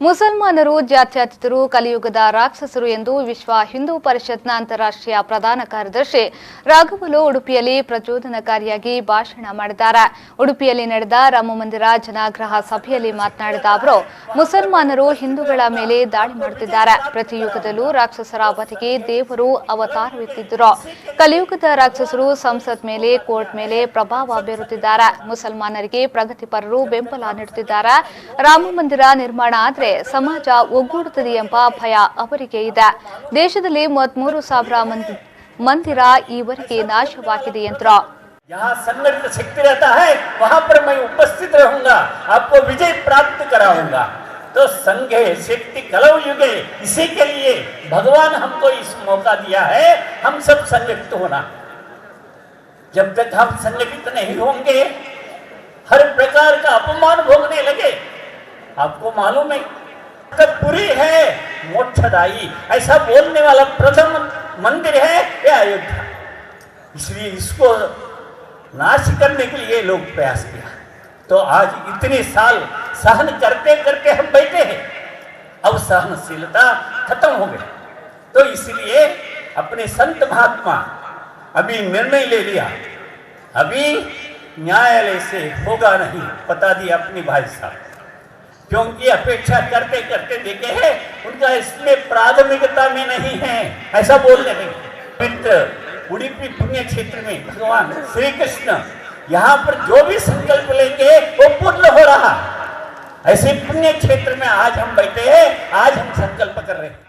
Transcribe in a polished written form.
ಮುಸಲ್ಮಾನರು ಜಾತ್ಯತೀತರು ಕಲಿಯುಗದ ರಾಕ್ಷಸರು ಎಂದು ವಿಶ್ವ ಹಿಂದೂ ಪರಿಷತ್ನ ಅಂತಾರಾಷ್ಟ್ರೀಯ ಪ್ರಧಾನ ಕಾರ್ಯದರ್ಶಿ ರಾಘವಲು ಉಡುಪಿಯಲ್ಲಿ ಪ್ರಚೋದನಕಾರಿಯಾಗಿ ಭಾಷಣ ಮಾಡಿದ್ದಾರೆ. ಉಡುಪಿಯಲ್ಲಿ ನಡೆದ ರಾಮಮಂದಿರ ಜನಾಗ್ರಹ ಸಭೆಯಲ್ಲಿ ಮಾತನಾಡಿದ ಅವರು, ಮುಸಲ್ಮಾನರು ಹಿಂದೂಗಳ ಮೇಲೆ ದಾಳಿ ಮಾಡುತ್ತಿದ್ದಾರೆ. ಪ್ರತಿ ಯುಗದಲ್ಲೂ ರಾಕ್ಷಸರ ಅವಧಿಗೆ ದೇವರು ಅವತಾರವೆತ್ತಿದ್ದರು. ಕಲಿಯುಗದ ರಾಕ್ಷಸರು ಸಂಸತ್ ಮೇಲೆ, ಕೋರ್ಟ್ ಮೇಲೆ ಪ್ರಭಾವ ಬೀರುತ್ತಿದ್ದಾರೆ. ಮುಸಲ್ಮಾನರಿಗೆ ಪ್ರಗತಿಪರರು ಬೆಂಬಲ ನೀಡುತ್ತಿದ್ದಾರೆ. ರಾಮಮಂದಿರ ನಿರ್ಮಾಣ ಆದರೆ ಸಮಾಜ ಒಗ್ಗೂಡುತ್ತದೆ ಎಂಬ ಭಯ ಅವರಿಗೆ ಇದೆ. ದೇಶದಲ್ಲಿ 33,000 मंदिर ಈವರೆಗೆ ನಾಶವಾಗಿದೆ ಎಂದರು. यहाँ संगठित शक्ति रहता है वहां पर मैं उपस्थित रहूंगा, आपको विजय प्राप्त कराऊंगा। तो संघे शक्ति कलौ युगे, इसी के लिए भगवान हमको इस मौका दिया है, हम सब संगठित होना। जब तक हम संगठित नहीं होंगे, हर प्रकार का अपमान भोगने लगे। आपको मालूम है पूरी है मोक्षदायी, ऐसा बोलने वाला प्रथम मंदिर है ये अयोध्या। इसलिए इसको नाश करने के लिए लोग प्रयास किया। तो आज इतने साल सहन करते करते हम बैठे हैं, अब सहनशीलता खत्म हो गई। तो इसलिए अपने संत महात्मा अभी निर्णय ले लिया, अभी न्यायालय से होगा नहीं, बता दिया अपने भाई साहब, क्योंकि अपेक्षा करते करते देखे हैं उनका इसमें प्राथमिकता में नहीं है, ऐसा बोलने लगे। मित्र उड़ीपी पुण्य क्षेत्र में भगवान श्री कृष्ण यहाँ पर जो भी संकल्प लेंगे वो पूर्ण हो रहा। ऐसे पुण्य क्षेत्र में आज हम बैठे हैं, आज हम संकल्प कर रहे हैं।